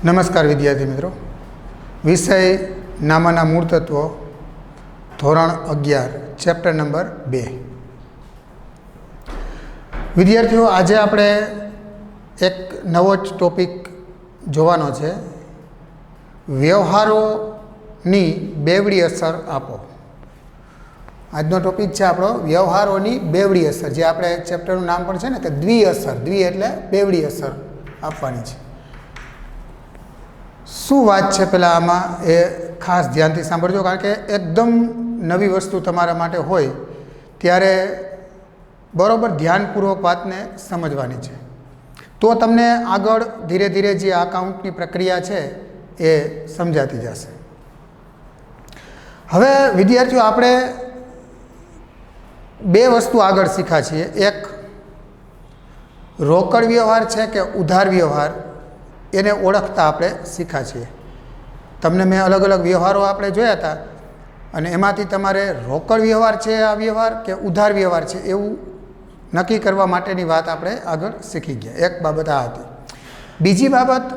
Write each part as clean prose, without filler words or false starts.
નમસ્કાર વિદ્યાર્થી મિત્રો, વિષય નામાના મૂળ તત્વો, ધોરણ 11, ચેપ્ટર નંબર 2. વિદ્યાર્થીઓ, આજે આપણે એક નવો જ ટોપિક જોવાનો છે. વ્યવહારોની બેવડી અસર આપો. આજનો ટોપિક છે આપણો વ્યવહારોની બેવડી અસર, જે આપણે ચેપ્ટરનું નામ પણ છે ને કે દ્વિઅસર. દ્વિ એટલે બેવડી અસર આપવાની છે. શું વાત છે પહેલાં આમાં એ ખાસ ધ્યાનથી સાંભળજો, કારણ કે એકદમ નવી વસ્તુ તમારા માટે હોય ત્યારે બરાબર ધ્યાનપૂર્વક વાતને સમજવાની છે, તો તમને આગળ ધીરે ધીરે જે અકાઉન્ટની પ્રક્રિયા છે એ સમજાતી જશે. હવે વિદ્યાર્થીઓ, આપણે બે વસ્તુ આગળ શીખ્યા છીએ. એક રોકડ વ્યવહાર છે કે ઉધાર વ્યવહાર, એને ઓળખતા આપણે શીખ્યા છીએ. તમને મેં અલગ અલગ વ્યવહારો આપણે જોયા હતા, અને એમાંથી તમારે રોકડ વ્યવહાર છે આ વ્યવહાર કે ઉધાર વ્યવહાર છે એવું નક્કી કરવા માટેની વાત આપણે આગળ શીખી ગયા. એક બાબત આ હતી. બીજી બાબત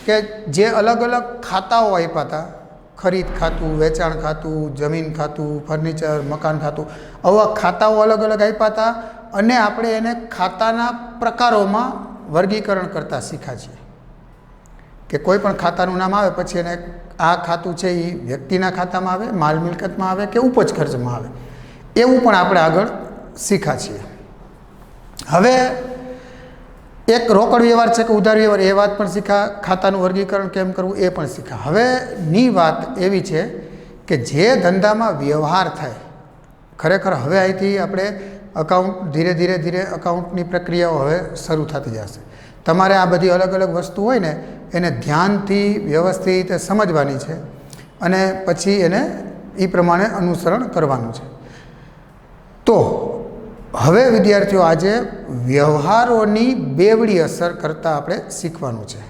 કે જે અલગ અલગ ખાતાઓ આપ્યા હતા, ખરીદ ખાતું, વેચાણ ખાતું, જમીન ખાતું, ફર્નિચર, મકાન ખાતું, આવા ખાતાઓ અલગ અલગ આપ્યા હતા, અને આપણે એને ખાતાના પ્રકારોમાં વર્ગીકરણ કરતા શીખ્યા છીએ. કે કોઈ પણ ખાતાનું નામ આવે પછી એને આ ખાતું છે એ વ્યક્તિના ખાતામાં આવે, માલ મિલકતમાં આવે કે ઉપજ ખર્ચમાં આવે, એવું પણ આપણે આગળ શીખ્યા છીએ. હવે એક રોકડ વ્યવહાર છે કે ઉધાર વ્યવહાર, એ વાત પણ શીખ્યા. ખાતાનું વર્ગીકરણ કેમ કરવું એ પણ શીખ્યા. હવેની વાત એવી છે કે જે ધંધામાં વ્યવહાર થાય, ખરેખર હવે અહીંથી આપણે અકાઉન્ટ ધીરે ધીરે અકાઉન્ટની પ્રક્રિયાઓ હવે શરૂ થતી જશે. તમારે આ બધી અલગ અલગ વસ્તુ હોય ને એને ધ્યાનથી વ્યવસ્થિત સમજવાની છે, અને પછી એને એ પ્રમાણે અનુસરણ કરવાનું છે. તો હવે વિદ્યાર્થીઓ, આજે વ્યવહારોની બેવડી અસર કરતાં આપણે શીખવાનું છે.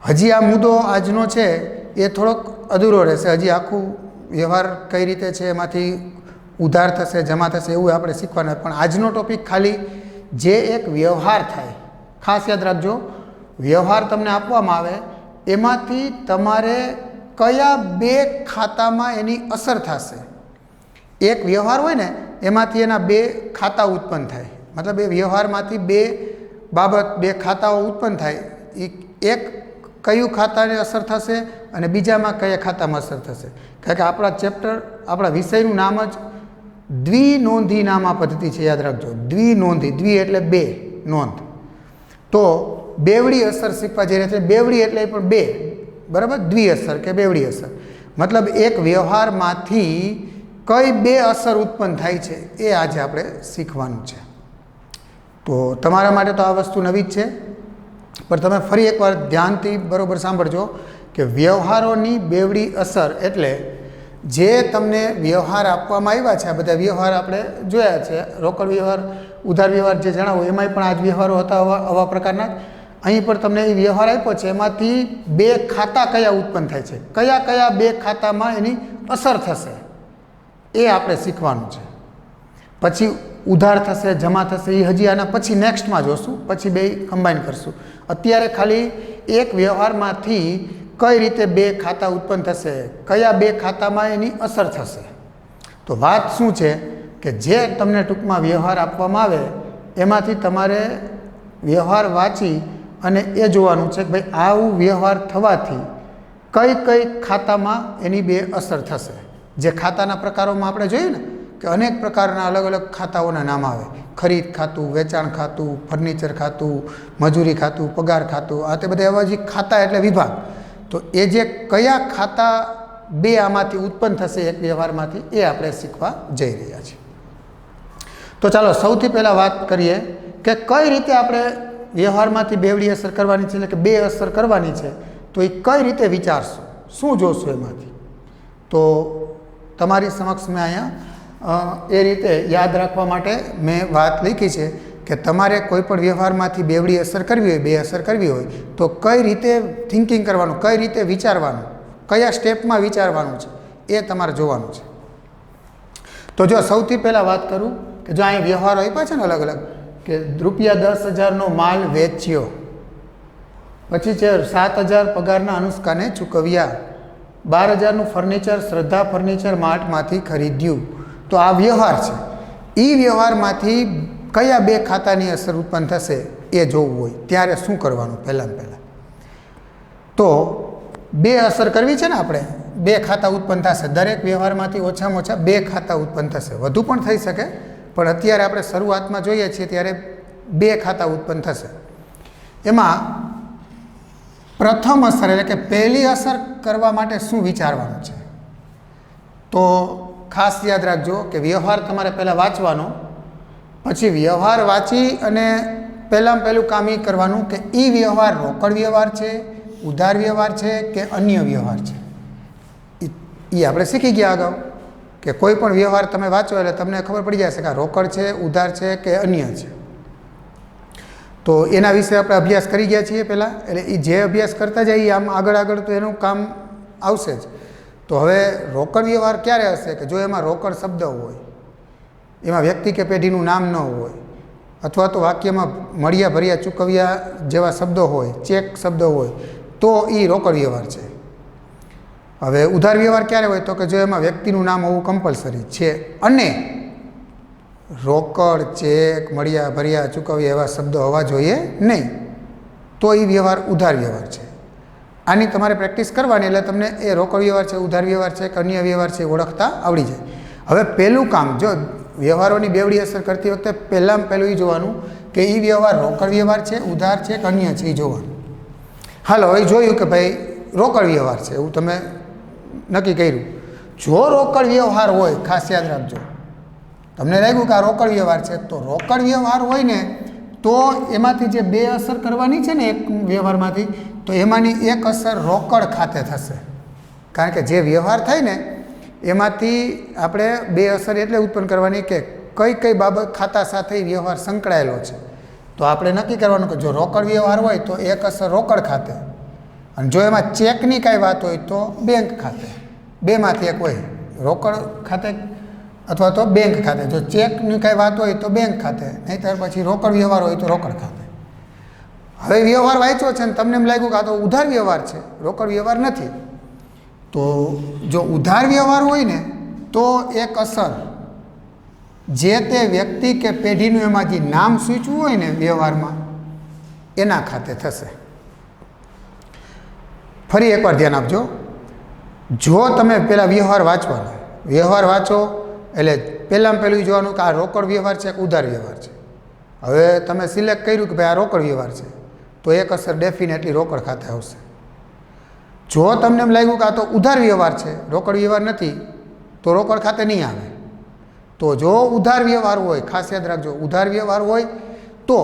હજી આ મુદ્દો આજનો છે એ થોડોક અધૂરો રહેશે. હજી આખું વ્યવહાર કઈ રીતે છે, એમાંથી ઉધાર થશે, જમા થશે, એવું આપણે શીખવાના. પણ આજનો ટોપિક ખાલી જે એક વ્યવહાર થાય, ખાસ યાદ રાખજો, વ્યવહાર તમને આપવામાં આવે એમાંથી તમારે કયા બે ખાતામાં એની અસર થશે. એક વ્યવહાર હોય ને એમાંથી એના બે ખાતા ઉત્પન્ન થાય, મતલબ એ વ્યવહારમાંથી બે બાબત, બે ખાતાઓ ઉત્પન્ન થાય. એક કયું ખાતાને અસર થશે અને બીજામાં કયા ખાતામાં અસર થશે. કારણ કે આપણા ચેપ્ટર, આપણા વિષયનું નામ જ દ્વિનોંધી નામા પદ્ધતિ છે. યાદ રાખજો, દ્વિનોંધી. દ્વિ એટલે બે, નોંધ. તો બેવડી અસર શીખવા જઈ રહ્યા છે. બેવડી એટલે પણ બે, બરાબર. દ્વિઅસર કે બેવડી અસર મતલબ એક વ્યવહારમાંથી કઈ બે અસર ઉત્પન્ન થાય છે એ આજે આપણે શીખવાનું છે. તો તમારા માટે તો આ વસ્તુ નવી જ છે, પણ તમે ફરી એકવાર ધ્યાનથી બરાબર સાંભળજો કે વ્યવહારોની બેવડી અસર એટલે જે તમને વ્યવહાર આપવામાં આવ્યા છે, આ બધા વ્યવહાર આપણે જોયા છે. રોકડ વ્યવહાર, ઉધાર વ્યવહાર જે જણાવો એમાંય પણ આ જ વ્યવહારો હતા, આવા પ્રકારના. અહીં પણ તમને એ વ્યવહાર આપ્યો છે, એમાંથી બે ખાતા કયા ઉત્પન્ન થાય છે, કયા કયા બે ખાતામાં એની અસર થશે એ આપણે શીખવાનું છે. પછી ઉધાર થશે, જમા થશે, એ હજી આના પછી નેક્સ્ટમાં જોશું, પછી બે કમ્બાઈન કરશું. અત્યારે ખાલી એક વ્યવહારમાંથી કઈ રીતે બે ખાતા ઉત્પન્ન થશે, કયા બે ખાતામાં એની અસર થશે. તો વાત શું છે કે જે તમને ટૂંકમાં વ્યવહાર આપવામાં આવે એમાંથી તમારે વ્યવહાર વાંચી અને એ જોવાનું છે કે ભાઈ આવું વ્યવહાર થવાથી કઈ કઈ ખાતામાં એની બે અસર થશે. જે ખાતાના પ્રકારોમાં આપણે જોયું ને કે અનેક પ્રકારના અલગ અલગ ખાતાઓના નામ આવે. ખરીદ ખાતું, વેચાણ ખાતું, ફર્નિચર ખાતું, મજૂરી ખાતું, પગાર ખાતું, આ તે બધા એવા જે ખાતા એટલે વિભાગ. તો એ જે કયા ખાતા બે આમાંથી ઉત્પન્ન થશે એક વ્યવહારમાંથી, એ આપણે શીખવા જઈ રહ્યા છીએ. તો ચાલો સૌથી પહેલાં વાત કરીએ કે કઈ રીતે આપણે વ્યવહારમાંથી બેવડી અસર કરવાની છે, એટલે કે બે અસર કરવાની છે. તો એ કઈ રીતે વિચારશું, શું જોશું એમાંથી. તો તમારી સમક્ષ મેં અહીંયા એ રીતે યાદ રાખવા માટે મેં વાત લખી છે કે તમારે કોઈ પણ વ્યવહારમાંથી બેવડી અસર કરવી હોય, બે અસર કરવી હોય, તો કઈ રીતે થિંકિંગ કરવાનું, કઈ રીતે વિચારવાનું, કયા સ્ટેપમાં વિચારવાનું છે એ તમારે જોવાનું છે. તો જો સૌથી પહેલાં વાત કરું કે જો અહીં વ્યવહારો આપ્યા છે ને અલગ અલગ, કે ₹10,000નો માલ વેચ્યો, પછી છે 7,000 પગારના અનુષ્કાને ચૂકવ્યા, 12,000નું ફર્નિચર શ્રદ્ધા ફર્નિચર માર્ટમાંથી ખરીદ્યું. તો આ વ્યવહાર છે. એ વ્યવહારમાંથી કયા બે ખાતાની અસર ઉત્પન્ન થશે એ જોવું હોય ત્યારે શું કરવાનું? પહેલાં તો બે અસર કરવી છે ને, આપણે બે ખાતા ઉત્પન્ન થશે. દરેક વ્યવહારમાંથી ઓછામાં ઓછા બે ખાતા ઉત્પન્ન થશે, વધુ પણ થઈ શકે, પણ અત્યારે આપણે શરૂઆતમાં જોઈએ છીએ ત્યારે બે ખાતા ઉત્પન્ન થશે. એમાં પ્રથમ અસર એટલે કે પહેલી અસર કરવા માટે શું વિચારવાનું છે? તો ખાસ યાદ રાખજો કે વ્યવહાર તમારે પહેલાં વાંચવાનો, પછી વ્યવહાર વાંચી અને પહેલું કામ એ કરવાનું કે એ વ્યવહાર રોકડ વ્યવહાર છે, ઉધાર વ્યવહાર છે કે અન્ય વ્યવહાર છે. એ આપણે શીખી ગયા અગાઉ કે કોઈ પણ વ્યવહાર તમે વાંચો એટલે તમને ખબર પડી જશે કે આ રોકડ છે, ઉધાર છે કે અન્ય છે. તો એના વિશે આપણે અભ્યાસ કરી ગયા છીએ પહેલાં, એટલે એ જે અભ્યાસ કરતા જઈએ આમ આગળ તો એનું કામ આવશે જ. તો હવે રોકડ વ્યવહાર ક્યારે હશે કે જો એમાં રોકડ શબ્દ હોય, એમાં વ્યક્તિ કે પેઢીનું નામ ન હોય, અથવા તો વાક્યમાં મળ્યા ભર્યા ચૂકવ્યા જેવા શબ્દો હોય, ચેક શબ્દો હોય, તો એ રોકડ વ્યવહાર છે. હવે ઉધાર વ્યવહાર ક્યારે હોય? તો કે જો એમાં વ્યક્તિનું નામ હોવું કમ્પલસરી છે અને રોકડ, ચેક, મળ્યા ભર્યા ચૂકવ્યા એવા શબ્દો હોવા જોઈએ નહીં, તો એ વ્યવહાર ઉધાર વ્યવહાર છે. આની તમારે પ્રેક્ટિસ કરવાની એટલે તમને એ રોકડ વ્યવહાર છે, ઉધાર વ્યવહાર છે કે અન્ય વ્યવહાર છે ઓળખતા આવડી જાય. હવે પહેલું કામ, જો વ્યવહારોની બેવડી અસર કરતી વખતે પહેલું એ જોવાનું કે એ વ્યવહાર રોકડ વ્યવહાર છે, ઉધાર છે કે અન્ય છે એ જોવાનું. હાલો, હવે જોયું કે ભાઈ રોકડ વ્યવહાર છે એવું તમે નક્કી કર્યું. જો રોકડ વ્યવહાર હોય, ખાસ યાદ રાખજો, તમને લાગ્યું કે આ રોકડ વ્યવહાર છે, તો રોકડ વ્યવહાર હોય ને તો એમાંથી જે બે અસર કરવાની છે ને એક વ્યવહારમાંથી, તો એમાંની એક અસર રોકડ ખાતે થશે. કારણ કે જે વ્યવહાર થાય ને એમાંથી આપણે બે અસર એટલે ઉત્પન્ન કરવાની કે કઈ બાબત ખાતા સાથે વ્યવહાર સંકળાયેલો છે. તો આપણે નક્કી કરવાનું કે જો રોકડ વ્યવહાર હોય તો એક અસર રોકડ ખાતે, અને જો એમાં ચેકની કાંઈ વાત હોય તો બેંક ખાતે. બેમાંથી એક હોય, રોકડ ખાતે અથવા તો બેંક ખાતે. જો ચેકની કાંઈ વાત હોય તો બેંક ખાતે, નહીંતર પછી રોકડ વ્યવહાર હોય તો રોકડ ખાતે. હવે વ્યવહાર વાંચ્યો છે ને તમને એમ લાગ્યું કે આ તો ઉધાર વ્યવહાર છે, રોકડ વ્યવહાર નથી, તો જો ઉધાર વ્યવહાર હોય ને તો એક અસર જે તે વ્યક્તિ કે પેઢીનું એમાં જે નામ સૂચવું હોય ને વ્યવહારમાં એના ખાતે થશે. ફરી એકવાર ધ્યાન આપજો, જો તમે પહેલાં વ્યવહાર વાંચવાનો, વ્યવહાર વાંચો એટલે પહેલું જોવાનું કે આ રોકડ વ્યવહાર છે કે ઉધાર વ્યવહાર છે. હવે તમે સિલેક્ટ કર્યું કે ભાઈ આ રોકડ વ્યવહાર છે, તો એક અસર ડેફિનેટલી રોકડ ખાતે આવશે. જો તમને એમ લાગ્યું કે આ તો ઉધાર વ્યવહાર છે, રોકડ વ્યવહાર નથી, તો રોકડ ખાતે નહીં આવે. તો જો ઉધાર વ્યવહાર હોય, ખાસ યાદ રાખજો, ઉધાર વ્યવહાર હોય તો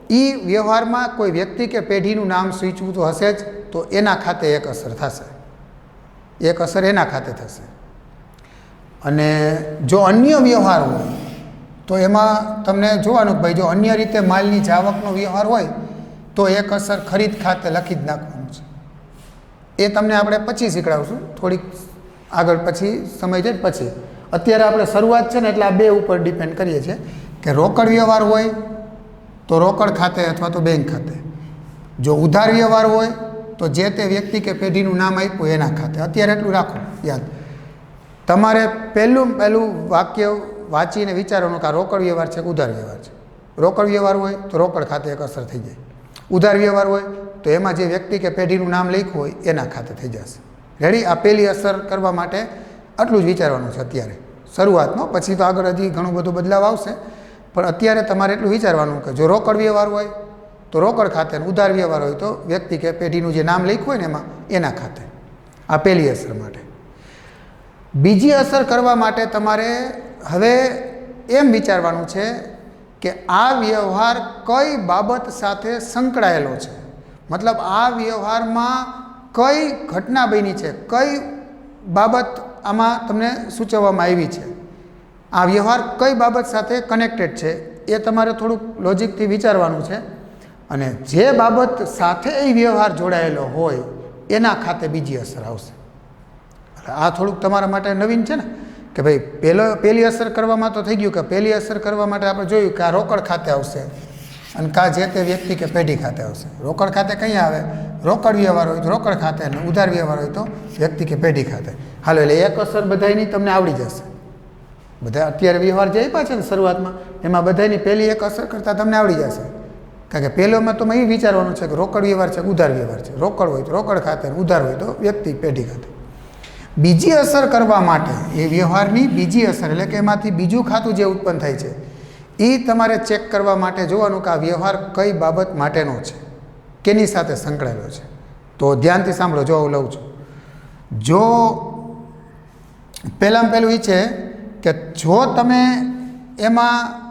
એ વ્યવહારમાં કોઈ વ્યક્તિ કે પેઢીનું નામ સૂચવું તો હશે જ, તો એના ખાતે એક અસર થશે, એક અસર એના ખાતે થશે. અને જો અન્ય વ્યવહાર હોય તો એમાં તમને જોવાનું કે ભાઈ જો અન્ય રીતે માલની જાવકનો વ્યવહાર હોય તો એક અસર ખરીદ ખાતે લખી જ નાખવાનું છે. એ તમને આપણે પછી શીખડાવશું, થોડીક આગળ પછી સમય જાય પછી. અત્યારે આપણે શરૂઆત છે ને એટલે આ બે ઉપર ડિપેન્ડ કરીએ છીએ કે રોકડ વ્યવહાર હોય તો રોકડ ખાતે અથવા તો બેંક ખાતે, જો ઉધાર વ્યવહાર હોય તો જે તે વ્યક્તિ કે પેઢીનું નામ આપ્યું એના ખાતે. અત્યારે એટલું રાખો યાદ. તમારે પહેલું વાક્ય વાંચીને વિચારવાનું કે આ રોકડ વ્યવહાર છે કે ઉધાર વ્યવહાર છે. રોકડ વ્યવહાર હોય તો રોકડ ખાતે એક અસર થઈ જાય, ઉધાર વ્યવહાર હોય તો એમાં જે વ્યક્તિ કે પેઢીનું નામ લખ્યું હોય એના ખાતે થઈ જશે. રેડી? આ પહેલી અસર કરવા માટે આટલું જ વિચારવાનું છે અત્યારે શરૂઆતમાં, પછી તો આગળ હજી ઘણું બધું બદલાવ આવશે, પણ અત્યારે તમારે એટલું વિચારવાનું કે જો રોકડ વ્યવહાર હોય તો રોકડ ખાતે, ઉધાર વ્યવહાર હોય તો વ્યક્તિ કે પેઢીનું જે નામ લખ્યું હોય ને એમાં એના ખાતે. આ પહેલી અસર માટે. બીજી અસર કરવા માટે તમારે હવે એમ વિચારવાનું છે કે આ વ્યવહાર કઈ બાબત સાથે સંકળાયેલો છે, મતલબ આ વ્યવહારમાં કઈ ઘટના બની છે, કઈ બાબત આમાં તમને સૂચવવામાં આવી છે, આ વ્યવહાર કઈ બાબત સાથે કનેક્ટેડ છે એ તમારે થોડુંક લોજિકથી વિચારવાનું છે. અને જે બાબત સાથે એ વ્યવહાર જોડાયેલો હોય એના ખાતે બીજી અસર આવશે. આ થોડુંક તમારા માટે નવીન છે ને કે ભાઈ પહેલી અસર કરવામાં તો થઈ ગયું કે પહેલી અસર કરવા માટે આપણે જોયું કે આ રોકડ ખાતે આવશે, અને કાં જે તે વ્યક્તિ કે પેઢી ખાતે આવશે. રોકડ ખાતે કઈ આવે? રોકડ વ્યવહાર હોય તો રોકડ ખાતે, અને ઉધાર વ્યવહાર હોય તો વ્યક્તિ કે પેઢી ખાતે. હાલો, એટલે એક અસર બધાયની તમને આવડી જશે. બધા અત્યારે વ્યવહાર જે આપ્યા છે ને શરૂઆતમાં, એમાં બધાની પહેલી એક અસર કરતાં તમને આવડી જશે. કારણ કે પહેલોમાં તો એ વિચારવાનું છે કે રોકડ વ્યવહાર છે કે ઉધાર વ્યવહાર છે. રોકડ હોય તો રોકડ ખાતે, ઉધાર હોય તો વ્યક્તિ પેઢી ખાતે. બીજી અસર કરવા માટે, એ વ્યવહારની બીજી અસર એટલે કે એમાંથી બીજું ખાતું જે ઉત્પન્ન થાય છે, એ તમારે ચેક કરવા માટે જોવાનું કે આ વ્યવહાર કઈ બાબત માટેનો છે, કેની સાથે સંકળાયેલો છે. તો ધ્યાનથી સાંભળો, જો હું લઉં છું. જો પહેલાં પહેલું એ છે કે જો તમે એમાં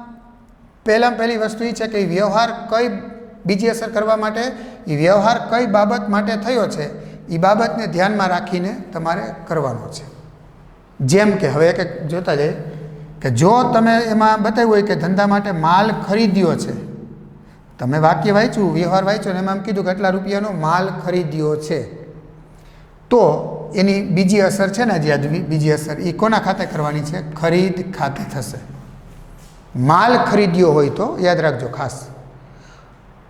પહેલી વસ્તુ એ છે કે વ્યવહાર કઈ બીજી અસર કરવા માટે, એ વ્યવહાર કઈ બાબત માટે થયો છે, એ બાબતને ધ્યાનમાં રાખીને તમારે કરવાનો છે. જેમ કે હવે એક જોતા જઈએ કે જો તમે એમાં બતાવ્યું હોય કે ધંધા માટે માલ ખરીદ્યો છે, તમે વાક્ય વાંચ્યું, વ્યવહાર વાંચ્યો ને એમાં એમ કીધું કે આટલા રૂપિયાનો માલ ખરીદ્યો છે, તો એની બીજી અસર છે ને, જે બીજી અસર એ કોના ખાતે કરવાની છે? ખરીદ ખાતે થશે. માલ ખરીદ્યો હોય તો યાદ રાખજો ખાસ.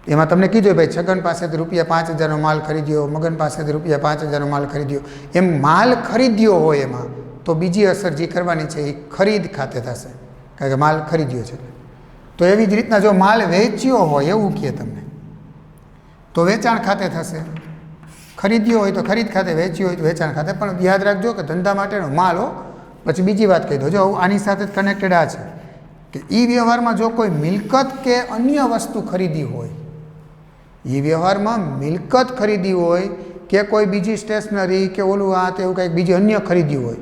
એમાં તમને કીધું ભાઈ છગન પાસેથી રૂપિયા 5,000નો માલ ખરીદ્યો, મગન પાસેથી રૂપિયા 5,000નો માલ ખરીદ્યો. એમ માલ ખરીદ્યો હોય એમાં તો બીજી અસર જે કરવાની છે એ ખરીદ ખાતે થશે, કારણ કે માલ ખરીદ્યો છે. તો એવી જ રીતના જો માલ વેચ્યો હોય એવું કહે તમને, તો વેચાણ ખાતે થશે. ખરીદ્યો હોય તો ખરીદ ખાતે, વેચ્યો હોય તો વેચાણ ખાતે. પણ યાદ રાખજો કે ધંધા માટેનો માલ હો. પછી બીજી વાત કહી દો, જો આની સાથે કનેક્ટેડ આ છે કે એ વ્યવહારમાં જો કોઈ મિલકત કે અન્ય વસ્તુ ખરીદી હોય, એ વ્યવહારમાં મિલકત ખરીદી હોય કે કોઈ બીજી સ્ટેશનરી કે ઓલું આ તે એવું કંઈક બીજી અન્ય ખરીદી હોય,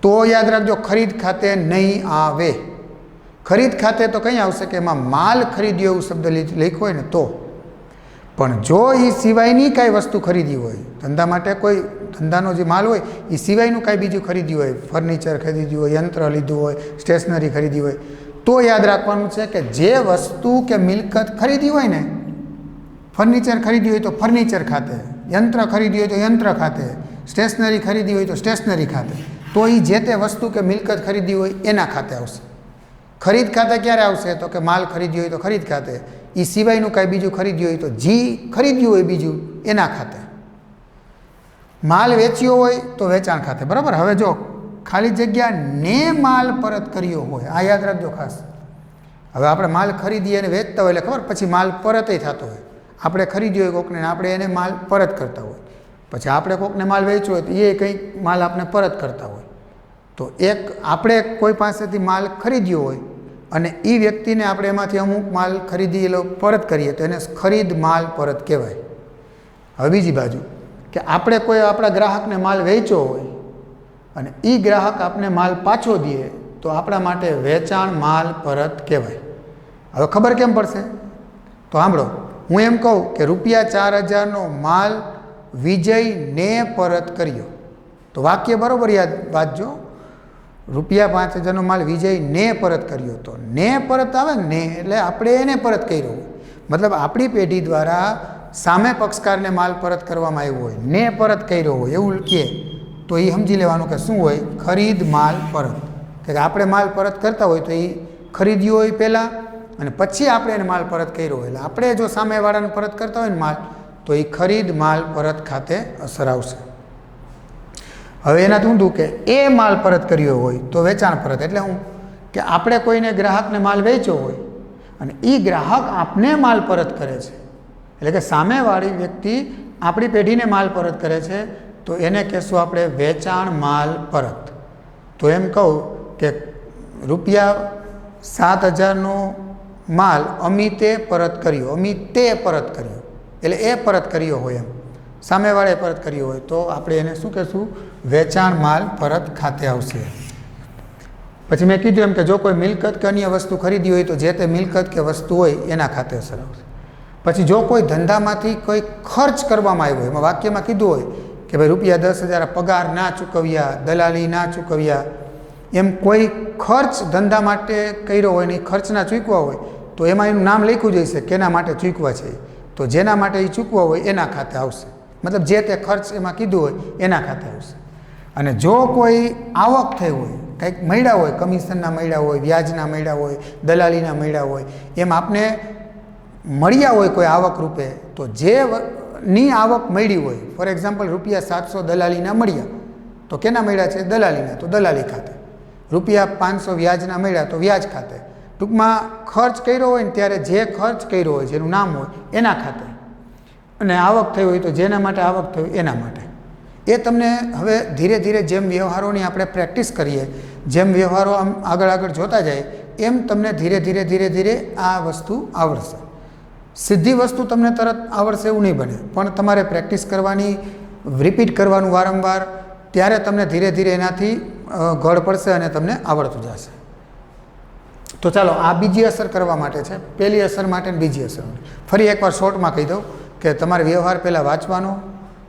તો યાદ રાખજો ખરીદ ખાતે નહીં આવે. ખરીદ ખાતે તો કંઈ આવશે કે એમાં માલ ખરીદ્યો એવું શબ્દ લખ્યો હોય ને તો. પણ જો એ સિવાયની કાંઈ વસ્તુ ખરીદી હોય, ધંધા માટે કોઈ ધંધાનો જે માલ હોય એ સિવાયનું કાંઈ બીજું ખરીદ્યું હોય, ફર્નિચર ખરીદ્યું હોય, યંત્ર લીધું હોય, સ્ટેશનરી ખરીદી હોય, તો યાદ રાખવાનું છે કે જે વસ્તુ કે મિલકત ખરીદી હોય ને, ફર્નિચર ખરીદી હોય તો ફર્નિચર ખાતે, યંત્ર ખરીદી હોય તો યંત્ર ખાતે, સ્ટેશનરી ખરીદી હોય તો સ્ટેશનરી ખાતે, તો એ જે તે વસ્તુ કે મિલકત ખરીદી હોય એના ખાતે આવશે. ખરીદ ખાતે ક્યારે આવશે? તો કે માલ ખરીદ્યો હોય તો ખરીદ ખાતે, એ સિવાયનું કાંઈ બીજું ખરીદ્યું હોય તો જે ખરીદ્યું હોય બીજું એના ખાતે. માલ વેચ્યો હોય તો વેચાણ ખાતે. બરાબર. હવે જો ખાલી જગ્યા ને માલ પરત કર્યો હોય, આ યાદ રાખજો ખાસ. હવે આપણે માલ ખરીદીએ અને વેચતા હોય એટલે ખબર, પછી માલ પરત થતો હોય. આપણે ખરીદ્યો હોય કોકને, આપણે એને માલ પરત કરતા હોય. પછી આપણે કોકને માલ વેચ્યો હોય તો એ કંઈક માલ આપણે પરત કરતા હોય. તો એક આપણે કોઈ પાસેથી માલ ખરીદ્યો હોય અને એ વ્યક્તિને આપણે એમાંથી અમુક માલ ખરીદેલો પરત કરીએ તો એને ખરીદ માલ પરત કહેવાય. હવે બીજી બાજુ કે આપણે કોઈ આપણા ગ્રાહકને માલ વેચ્યો હોય અને એ ગ્રાહક આપણે માલ પાછો દે તો આપણા માટે વેચાણ માલ પરત કહેવાય. હવે ખબર કેમ પડશે? તો સાંભળો, હું એમ કહું કે રૂપિયા 4,000નો માલ વિજયને પરત કર્યો, તો વાક્ય બરાબર યાદ વાંચજો. રૂપિયા 5,000નો માલ વિજયને પરત કર્યો, તો ને પરત આવે ને એટલે આપણે એને પરત કર્યો, મતલબ આપણી પેઢી દ્વારા સામે પક્ષકારને માલ પરત કરવામાં આવ્યો હોય, ને પરત કર્યો હોય એવું કહે તો એ સમજી લેવાનું કે શું હોય? ખરીદ માલ પરત. કે આપણે માલ પરત કરતા હોય તો એ ખરીદ્યો હોય પહેલાં અને પછી આપણે એને માલ પરત કર્યો હોય, એટલે આપણે જો સામેવાળાને પરત કરતા હોય ને માલ, તો એ ખરીદ માલ પરત ખાતે અસર આવશે. હવે એનાથી ઊંધું કે એ માલ પરત કર્યો હોય તો વેચાણ પરત. એટલે હું કે આપણે કોઈને ગ્રાહકને માલ વેચ્યો હોય અને એ ગ્રાહક આપને માલ પરત કરે છે, એટલે કે સામેવાળી વ્યક્તિ આપણી પેઢીને માલ પરત કરે છે, તો એને કહેશું આપણે વેચાણ માલ પરત. તો એમ કહું કે રૂપિયા 7,000નો માલ અમિતે પરત કર્યો, અમિતે પરત કર્યો, એટલે એ પરત કર્યો હોય એમ સામેવાળે પરત કર્યો હોય તો આપણે એને શું કહેશું? વેચાણ માલ પરત ખાતે આવશે. પછી મેં કીધું એમ કે જો કોઈ મિલકત કે અન્ય વસ્તુ ખરીદી હોય તો જે તે મિલકત કે વસ્તુ હોય એના ખાતે અસર આવશે. પછી જો કોઈ ધંધામાંથી કોઈ ખર્ચ કરવામાં આવ્યો હોય, એમાં વાક્યમાં કીધું હોય કે ભાઈ રૂપિયા 10,000 પગાર ના ચૂકવ્યા, દલાલી ના ચૂકવ્યા, એમ કોઈ ખર્ચ ધંધા માટે કર્યો હોય ને એ ખર્ચના ચૂકવા હોય તો એમાં એનું નામ લખ્યું જઈશે કેના માટે ચૂકવા છે, તો જેના માટે એ ચૂકવા હોય એના ખાતે આવશે. મતલબ જે તે ખર્ચ એમાં કીધું હોય એના ખાતે આવશે. અને જો કોઈ આવક થઈ હોય, કંઈક મળ્યા હોય, કમિશનના મળ્યા હોય, વ્યાજના મળ્યા હોય, દલાલીના મળ્યા હોય, એમ આપને મળ્યા હોય કોઈ આવક રૂપે, તો ની આવક મળી હોય, ફોર એક્ઝામ્પલ ₹700 દલાલીના મળ્યા, તો કેના મળ્યા છે? દલાલીના, તો દલાલી ખાતે. ₹500 વ્યાજના મળ્યા, તો વ્યાજ ખાતે. ટૂંકમાં ખર્ચ કર્યો હોય ને ત્યારે જે ખર્ચ કર્યો હોય, જેનું નામ હોય એના ખાતે, અને આવક થઈ હોય તો જેના માટે આવક થઈ હોય એના માટે. એ તમને હવે ધીરે ધીરે જેમ વ્યવહારોની આપણે પ્રેક્ટિસ કરીએ, જેમ વ્યવહારો આમ આગળ આગળ જોતા જાય, એમ તમને ધીરે ધીરે ધીરે ધીરે આ વસ્તુ આવડશે. સીધી વસ્તુ તમને તરત આવડશે એવું નહીં બને, પણ તમારે પ્રેક્ટિસ કરવાની, રિપીટ કરવાનું વારંવાર, ત્યારે તમને ધીરે ધીરે એનાથી ઘડ પડશે અને તમને આવડતું જશે. તો ચાલો, આ બીજી અસર કરવા માટે છે. પહેલી અસર માટે અને બીજી અસર માટે ફરી એકવાર શોર્ટમાં કહી દઉં કે તમારે વ્યવહાર પહેલાં વાંચવાનો,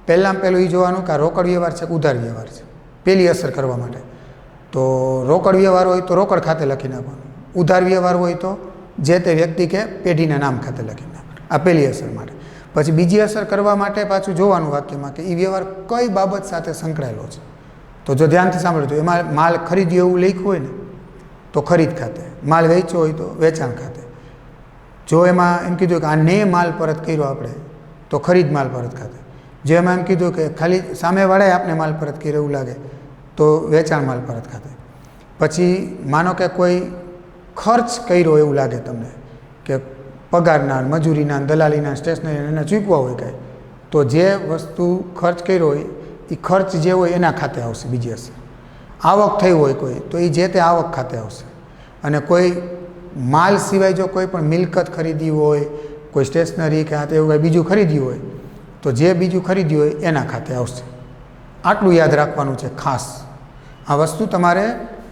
પહેલાં એ જોવાનું કે આ રોકડ વ્યવહાર છે કે ઉધાર વ્યવહાર છે. પહેલી અસર કરવા માટે તો રોકડ વ્યવહાર હોય તો રોકડ ખાતે લખી નાખવાનું, ઉધાર વ્યવહાર હોય તો જે તે વ્યક્તિ કે પેઢીના નામ ખાતે લખી નાખવાનું. આ પહેલી અસર માટે. પછી બીજી અસર કરવા માટે પાછું જોવાનું વાક્યમાં કે એ વ્યવહાર કઈ બાબત સાથે સંકળાયેલો છે. તો જો ધ્યાનથી સાંભળો તો એમાં માલ ખરીદ્યો એવું લખ્યું હોય ને તો ખરીદ ખાતે, માલ વેચ્યો હોય તો વેચાણ ખાતે. જો એમાં એમ કીધું કે આને માલ પરત કર્યો આપણે તો ખરીદ માલ પરત ખાતે. જો એમાં એમ કીધું કે ખાલી સામેવાળાએ આપણે માલ પરત કર્યો એવું લાગે તો વેચાણ માલ પરત ખાતે. પછી માનો કે કોઈ ખર્ચ કર્યો એવું લાગે તમને કે પગારના, મજૂરીના, દલાલીના, સ્ટેશનરી એના ચૂકવા હોય કાંઈ, તો જે વસ્તુ ખર્ચ કર્યો હોય એ ખર્ચ જે હોય એના ખાતે આવશે બીજી અસર. આવક થઈ હોય કોઈ તો એ જે તે આવક ખાતે આવશે. અને કોઈ માલ સિવાય જો કોઈ પણ મિલકત ખરીદી હોય, કોઈ સ્ટેશનરી કે એવું કંઈ બીજું ખરીદ્યું હોય તો જે બીજું ખરીદ્યું હોય એના ખાતે આવશે. આટલું યાદ રાખવાનું છે ખાસ. આ વસ્તુ તમારે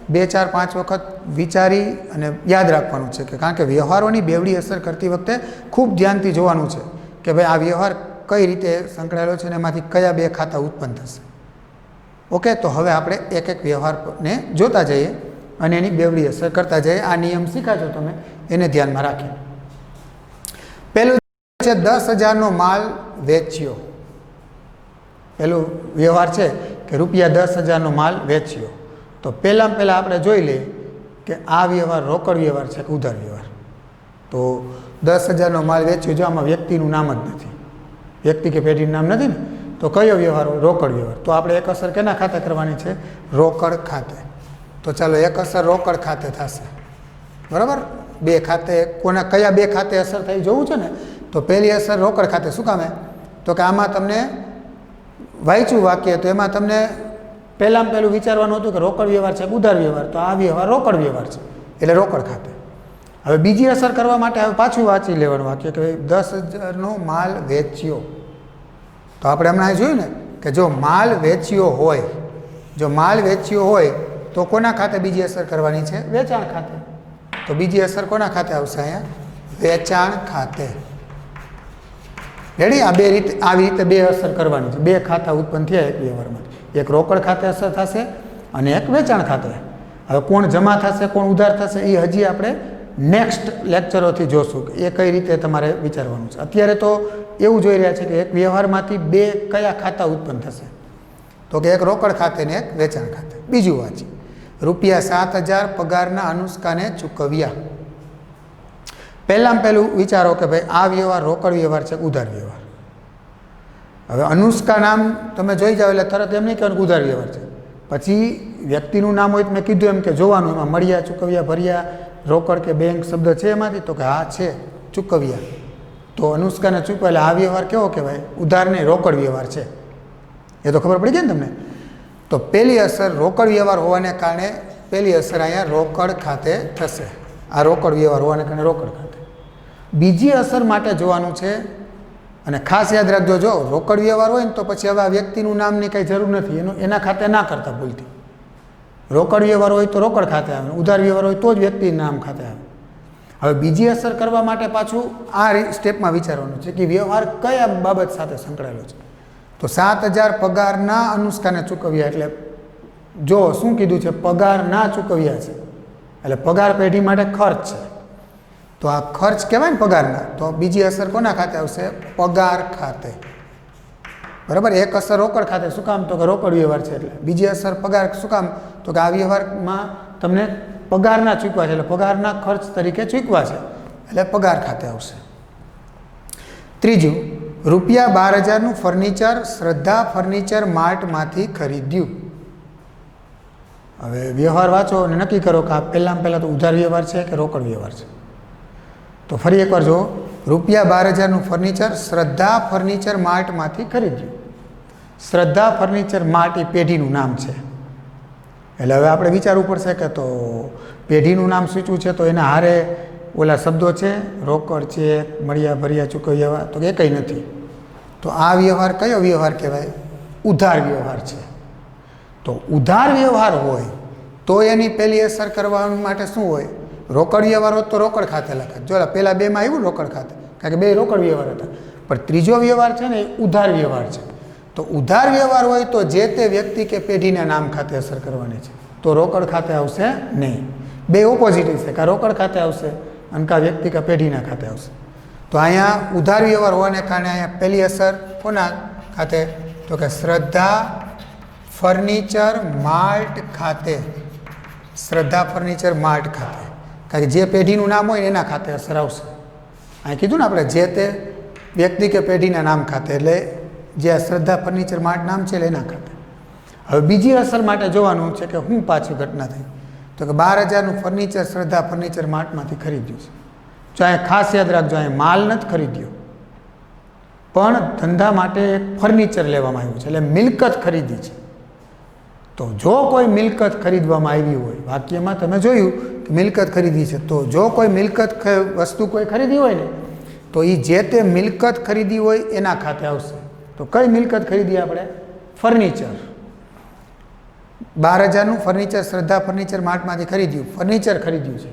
2, 4, 5 વખત વિચારી અને યાદ રાખવાનું છે, કે કારણ કે વ્યવહારોની બેવડી અસર કરતી વખતે ખૂબ ધ્યાનથી જોવાનું છે કે ભાઈ આ વ્યવહાર કઈ રીતે સંકળાયેલો છે અને એમાંથી કયા 2 ખાતા ઉત્પન્ન થશે. ઓકે, તો હવે આપણે એક એક વ્યવહારને જોતા જઈએ અને એની બેવડી અસર કરતા જઈએ. આ નિયમ શીખાજો તમે, એને ધ્યાનમાં રાખીને. પહેલું છે 10,000નો માલ વેચ્યો. પહેલું વ્યવહાર છે કે ₹10,000નો માલ વેચ્યો. તો પહેલાં આપણે જોઈ લઈએ કે આ વ્યવહાર રોકડ વ્યવહાર છે કે ઉધાર વ્યવહાર. તો 10,000નો માલ વેચ્યો, જો આમાં વ્યક્તિનું નામ જ નથી, વ્યક્તિ કે પેઢીનું નામ નથી ને, તો કયો વ્યવહાર હોય? રોકડ વ્યવહાર. તો આપણે એક અસર કેના ખાતે કરવાની છે? રોકડ ખાતે. તો ચાલો, એક અસર રોકડ ખાતે થશે, બરાબર. 2 ખાતે કોના કયા 2 ખાતે અસર થઈ જોવું છે ને, તો પહેલી અસર રોકડ ખાતે. શું કામે? તો કે આમાં તમને વાંચ્યું વાક્ય તો એમાં તમને પહેલાં વિચારવાનું હતું કે રોકડ વ્યવહાર છે કે ઉધાર વ્યવહાર, તો આ વ્યવહાર રોકડ વ્યવહાર છે એટલે રોકડ ખાતે. હવે બીજી અસર કરવા માટે હવે પાછું વાંચી લેવાનું વાક્ય કે 10,000નો માલ વેચ્યો. તો આપણે હમણાં જોયું ને કે જો માલ વેચ્યો હોય, જો માલ વેચ્યો હોય તો કોના ખાતે બીજી અસર કરવાની છે? વેચાણ ખાતે. તો બીજી અસર કોના ખાતે આવશે? અહીંયા વેચાણ ખાતે. રેડી? આ 2 રીતે, આવી રીતે 2 અસર કરવાની છે. 2 ખાતા ઉત્પન્ન થયા એક વ્યવહારમાં. એક રોકડ ખાતે અસર થશે અને એક વેચાણ ખાતે. હવે કોણ જમા થશે, કોણ ઉધાર થશે, એ હજી આપણે નેક્સ્ટ લેક્ચરોથી જોશું કે એ કઈ રીતે તમારે વિચારવાનું છે. અત્યારે તો એવું જોઈ રહ્યા છે કે એક વ્યવહારમાંથી 2 કયા ખાતા ઉત્પન્ન થશે, તો કે એક રોકડ ખાતે ને એક વેચાણ ખાતે. બીજું વાંચી, ₹7,000 પગારના અનુષ્કાને ચૂકવ્યા. પહેલાં વિચારો કે ભાઈ આ વ્યવહાર રોકડ વ્યવહાર છે કે ઉધાર વ્યવહાર. હવે અનુષ્કા નામ તમે જોઈ જાઓ એટલે તરત એમ નહીં કહેવાનું કે ઉધાર વ્યવહાર છે. પછી વ્યક્તિનું નામ હોય તો મેં કીધું એમ કે જોવાનું એમાં મળ્યા, ચૂકવ્યા, ભર્યા, રોકડ કે બેંક શબ્દ છે એમાંથી, તો કે હા છે, ચૂકવ્યા. તો અનુષ્કાને ચૂકવ્યા એટલે આ વ્યવહાર કેવો કહેવાય? ઉધાર નહીં, રોકડ વ્યવહાર છે. એ તો ખબર પડી ગઈ ને તમને. તો પહેલી અસર રોકડ વ્યવહાર હોવાને કારણે પહેલી અસર અહીંયા રોકડ ખાતે થશે. આ રોકડ વ્યવહાર હોવાને કારણે રોકડ ખાતે. બીજી અસર માટે જોવાનું છે, અને ખાસ યાદ રાખજો, જો રોકડ વ્યવહાર હોય ને તો પછી હવે આ વ્યક્તિનું નામની કંઈ જરૂર નથી, એના ખાતે ના કરતા ભૂલથી. રોકડ વ્યવહાર હોય તો રોકડ ખાતે આવે, ઉધાર વ્યવહાર હોય તો જ વ્યક્તિનું નામ ખાતે આવે. હવે બીજી અસર કરવા માટે પાછું આ સ્ટેપમાં વિચારવાનું છે કે વ્યવહાર કયા બાબત સાથે સંકળાયેલો છે. તો 7,000 પગારના અનુષ્કાને ચૂકવ્યા, એટલે જો શું કીધું છે? પગાર ના ચૂકવ્યા છે, એટલે પગાર પેઢી માટે ખર્ચ છે. તો આ ખર્ચ કહેવાય ને પગારના. તો બીજી અસર કોના ખાતે આવશે? પગાર ખાતે. બરાબર. એક અસર રોકડ ખાતે. શું કામ? તો કે રોકડ વ્યવહાર છે એટલે. બીજી અસર પગાર. શું કામ? તો કે આ વ્યવહારમાં તમને પગારના ચૂકવા છે એટલે પગારના ખર્ચ તરીકે ચૂકવા છે એટલે પગાર ખાતે આવશે. ત્રીજું, ₹12,000નું ફર્નિચર શ્રદ્ધા ફર્નિચર માર્ટમાંથી ખરીદ્યું. હવે વ્યવહાર વાંચો અને નક્કી કરો કે આ પહેલાં તો ઉધાર વ્યવહાર છે કે રોકડ વ્યવહાર છે. તો ફરી એકવાર જો, ₹12,000નું ફર્નિચર શ્રદ્ધા ફર્નિચર માર્ટમાંથી ખરીદ્યું. શ્રદ્ધા ફર્નિચર માર્ટ એ પેઢીનું નામ છે. એટલે હવે આપણે વિચારવું પડશે કે તો પેઢીનું નામ સૂચવું છે તો એના હારે ઓલા શબ્દો છે, રોકડ, ચેક, મળ્યા ભર્યા ચૂકવ્યા, તો એ કંઈ નથી. તો આ વ્યવહાર કયો વ્યવહાર કહેવાય? ઉધાર વ્યવહાર છે. તો ઉધાર વ્યવહાર હોય તો એની પહેલી અસર કરવા માટે શું હોય? રોકડ વ્યવહાર હોત તો રોકડ ખાતે લખાય. જો પહેલાં બેમાં આવ્યું રોકડ ખાતે, કારણ કે બે રોકડ વ્યવહાર હતા. પણ ત્રીજો વ્યવહાર છે ને એ ઉધાર વ્યવહાર છે. તો ઉધાર વ્યવહાર હોય તો જે તે વ્યક્તિ કે પેઢીના નામ ખાતે અસર કરવાની છે, તો રોકડ ખાતે આવશે નહીં. બે ઓપોઝિટ છે, કાં રોકડ ખાતે આવશે અને કાં વ્યક્તિ કે પેઢીના ખાતે આવશે. તો અહીંયા ઉધાર વ્યવહાર હોવાને કારણે અહીંયા પહેલી અસર કોના ખાતે? તો કે શ્રદ્ધા ફર્નિચર માર્ટ ખાતે. શ્રદ્ધા ફર્નિચર માર્ટ ખાતે, કારણ કે જે પેઢીનું નામ હોય એના ખાતે અસર આવશે. અહીં કીધું ને આપણે જે તે વ્યક્તિ કે પેઢીના નામ ખાતે, એટલે જે આ શ્રદ્ધા ફર્નિચર માર્ટ નામ છે એટલે એના ખાતે. હવે બીજી અસર માટે જોવાનું છે કે શું પાછી ઘટના થઈ. તો કે 12,000નું ફર્નિચર શ્રદ્ધા ફર્નિચર માર્ટમાંથી ખરીદ્યું છે. જો અહીંયા ખાસ યાદ રાખજો, અહીંયા માલ નથી ખરીદ્યો, પણ ધંધા માટે એક ફર્નિચર લેવામાં આવ્યું છે, એટલે મિલકત ખરીદી છે. તો જો કોઈ મિલકત ખરીદવામાં આવી હોય, વાક્યમાં તમે જોયું કે મિલકત ખરીદી છે, તો જો કોઈ મિલકત વસ્તુ કોઈ ખરીદી હોય ને, તો એ જે તે મિલકત ખરીદી હોય એના ખાતે આવશે. તો કઈ મિલકત ખરીદી આપણે? ફર્નિચર. 12,000નું ફર્નિચર શ્રદ્ધા ફર્નિચર માર્ટમાંથી ખરીદ્યું, ફર્નિચર ખરીદ્યું છે,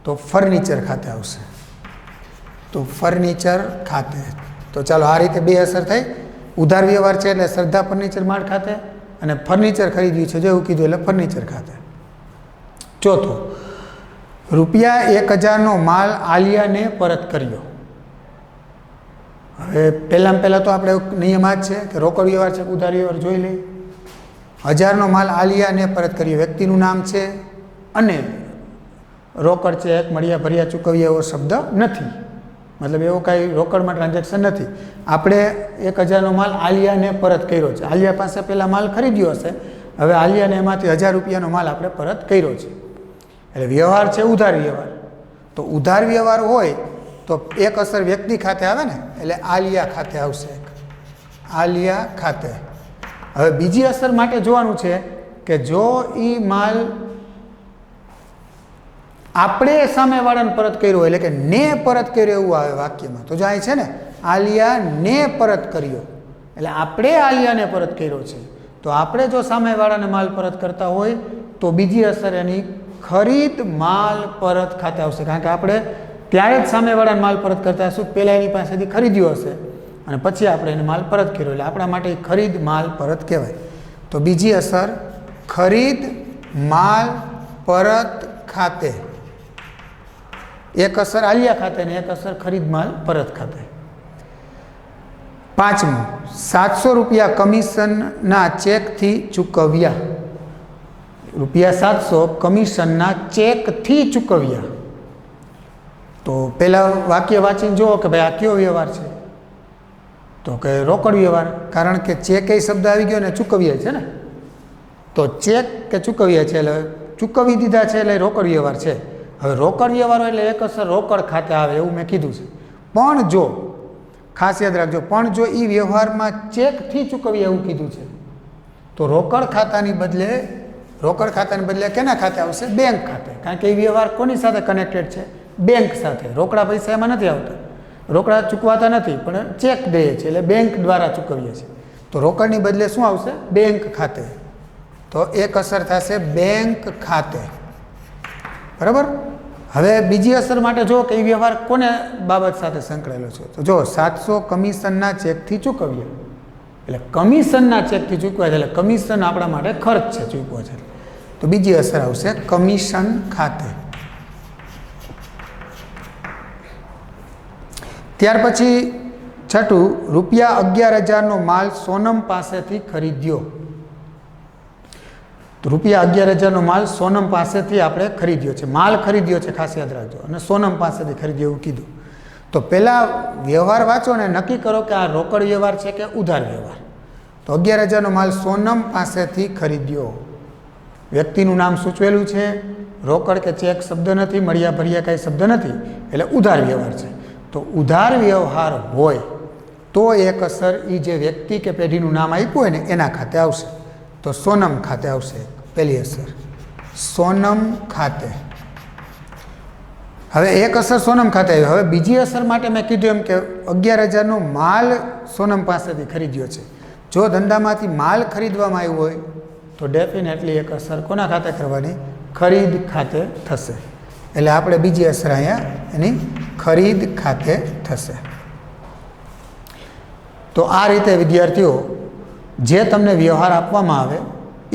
તો ફર્નિચર ખાતે આવશે. તો ફર્નિચર ખાતે. તો ચાલો આ રીતે બે અસર થઈ. ઉધાર વ્યવહાર છે એટલે શ્રદ્ધા ફર્નિચર માર્ટ ખાતે, અને ફર્નિચર ખરીદ્યું છે જેવું કીધું એટલે ફર્નિચર ખાતે. ચોથું, ₹1,000નો માલ આલિયાને પરત કર્યો. હવે પહેલાં તો આપણે નિયમ આ જ છે કે રોકડ વ્યવહાર છે કે ઉધાર વ્યવહાર જોઈ લઈએ. 1,000નો માલ આલિયાને પરત કર્યો, વ્યક્તિનું નામ છે અને રોકડ ચેક, મળ્યા ભર્યા ચૂકવ્યા એવો શબ્દ નથી. મતલબ એવો કાંઈ રોકડમાં ટ્રાન્ઝેક્શન નથી. આપણે 1,000નો માલ આલિયાને પરત કર્યો છે. આલિયા પાસે પહેલાં માલ ખરીદ્યો હશે, હવે આલિયાને એમાંથી ₹1,000નો માલ આપણે પરત કર્યો છે. એટલે વ્યવહાર છે ઉધાર વ્યવહાર. તો ઉધાર વ્યવહાર હોય તો એક અસર વ્યક્તિ ખાતે આવે ને, એટલે આલિયા ખાતે આવશે. આલિયા ખાતે. હવે બીજી અસર માટે જોવાનું છે કે જો એ માલ આપણે સામેવાળાને પરત કર્યો હોય, એટલે કે ને પરત કર્યો એવું આવે વાક્યમાં. તો જો અહીં છે ને આલિયા ને પરત કર્યો, એટલે આપણે આલિયાને પરત કર્યો છે. તો આપણે જો સામેવાળાને માલ પરત કરતા હોય તો બીજી અસર એની ખરીદ માલ પરત ખાતે આવશે. કારણ કે આપણે ત્યારે જ સામેવાળાને માલ પરત કરતા હશું, પહેલાં એની પાસેથી ખરીદ્યો હશે અને પછી આપણે એને માલ પરત કર્યો, એટલે આપણા માટે ખરીદ માલ પરત કહેવાય. તો બીજી અસર ખરીદ માલ પરત ખાતે. એક અસર આલિયા ખાતે ને એક અસર ખરીદ માલ પરત ખાતે. પાંચમું, ₹700 કમિશનના ચેકથી ચૂકવ્યા. ₹700 કમિશનના ચેકથી ચૂકવ્યા. તો પહેલાં વાક્ય વાંચીને જુઓ કે ભાઈ આ કયો વ્યવહાર છે? તો કે રોકડ વ્યવહાર, કારણ કે ચેક એ શબ્દ આવી ગયો ને ચૂકવ્યા છે ને. તો ચેક કે ચૂકવ્યા છે એટલે ચૂકવી દીધા છે એટલે રોકડ વ્યવહાર છે. હવે રોકડ વ્યવહાર એટલે એક અસર રોકડ ખાતે આવે એવું મેં કીધું છે. પણ જો ખાસ યાદ રાખજો, પણ જો એ વ્યવહારમાં ચેકથી ચૂકવ્યા એવું કીધું છે તો રોકડ ખાતાની બદલે કેના ખાતે આવશે? બેંક ખાતે. કારણ કે એ વ્યવહાર કોની સાથે કનેક્ટેડ છે? બેંક સાથે. રોકડા પૈસા એમાં નથી આવતા, રોકડા ચૂકવાતા નથી, પણ ચેક દઈએ છે એટલે બેંક દ્વારા ચૂકવીએ છીએ. તો રોકડની બદલે શું આવશે? બેંક ખાતે. તો એક અસર થશે બેંક ખાતે. બરાબર. હવે બીજી અસર માટે જો કે એ વ્યવહાર કોને બાબત સાથે સંકળાયેલો છે? તો જો 700 કમિશનના ચેકથી ચૂકવ્યા, એટલે કમિશનના ચેકથી ચૂકવ્યા છે, એટલે કમિશન આપણા માટે ખર્ચ છે ચૂકવો છે. તો બીજી અસર આવશે કમિશન ખાતે. ત્યાર પછી છઠ્ઠું, ₹11,000નો માલ સોનમ પાસેથી ખરીદ્યો. તો ₹11,000નો માલ સોનમ પાસેથી આપણે ખરીદ્યો છે. માલ ખરીદ્યો છે ખાસ યાદ રાખજો, અને સોનમ પાસેથી ખરીદ્યો એવું કીધું. તો પહેલાં વ્યવહાર વાંચો ને નક્કી કરો કે આ રોકડ વ્યવહાર છે કે ઉધાર વ્યવહાર. તો 11,000નો માલ સોનમ પાસેથી ખરીદ્યો. વ્યક્તિનું નામ સૂચવેલું છે, રોકડ કે ચેક શબ્દ નથી, મળ્યા ભર્યા કાંઈ શબ્દ નથી, એટલે ઉધાર વ્યવહાર છે. તો ઉધાર વ્યવહાર હોય તો એક અસર એ જે વ્યક્તિ કે પેઢીનું નામ આપ્યું હોય ને એના ખાતે આવશે. તો સોનમ ખાતે આવશે પહેલી અસર, સોનમ ખાતે. હવે એક અસર સોનમ ખાતે આવી. હવે બીજી અસર માટે મેં કીધું એમ કે 11,000નો માલ સોનમ પાસેથી ખરીદ્યો છે. જો ધંધામાંથી માલ ખરીદવામાં આવ્યો હોય તો ડેફિનેટલી એક અસર કોના ખાતે કરવાની? ખરીદ ખાતે થશે. એટલે આપણે બીજી અસર અહીંયા એની ખરીદ ખાતે થશે. તો આ રીતે વિદ્યાર્થીઓ જે તમને વ્યવહાર આપવામાં આવે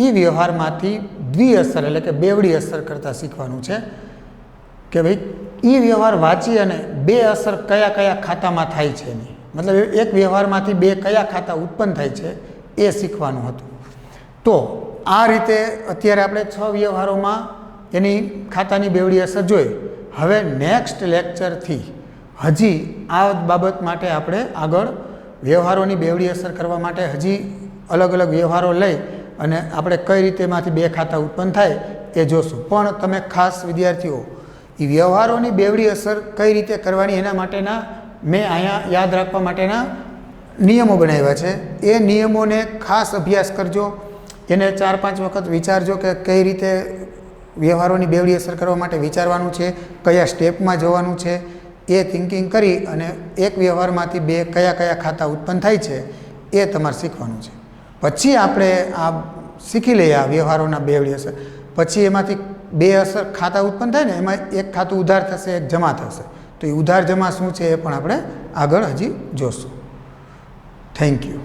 એ વ્યવહારમાંથી દ્વિઅસર એટલે કે બેવડી અસર કરતાં શીખવાનું છે કે ભાઈ એ વ્યવહાર વાંચી અને બે અસર કયા કયા ખાતામાં થાય છે એની, મતલબ એક વ્યવહારમાંથી બે કયા ખાતા ઉત્પન્ન થાય છે એ શીખવાનું હતું. તો આ રીતે અત્યારે આપણે 6 વ્યવહારોમાં એની ખાતાની બેવડી અસર જોઈ. હવે નેક્સ્ટ લેક્ચરથી હજી આ બાબત માટે આપણે આગળ વ્યવહારોની બેવડી અસર કરવા માટે હજી અલગ અલગ વ્યવહારો લઈ અને આપણે કઈ રીતે એમાંથી બે ખાતા ઉત્પન્ન થાય એ જોશું. પણ તમે ખાસ વિદ્યાર્થીઓ એ વ્યવહારોની બેવડી અસર કઈ રીતે કરવાની એના માટેના મેં અહીંયા યાદ રાખવા માટેના નિયમો બનાવ્યા છે. એ નિયમોને ખાસ અભ્યાસ કરજો, એને 4-5 વખત વિચારજો કે કઈ રીતે વ્યવહારોની બેવડી અસર કરવા માટે વિચારવાનું છે, કયા સ્ટેપમાં જવાનું છે. એ થિંકિંગ કરી અને એક વ્યવહારમાંથી બે કયા કયા ખાતા ઉત્પન્ન થાય છે એ તમારે શીખવાનું છે. પછી આપણે આ શીખી લઈએ આ વ્યવહારોના બેવડી અસર. પછી એમાંથી બે અસર ખાતા ઉત્પન્ન થાય ને એમાં એક ખાતું ઉધાર થશે, એક જમા થશે. તો એ ઉધાર જમા શું છે એ પણ આપણે આગળ હજી જોશું. Thank you.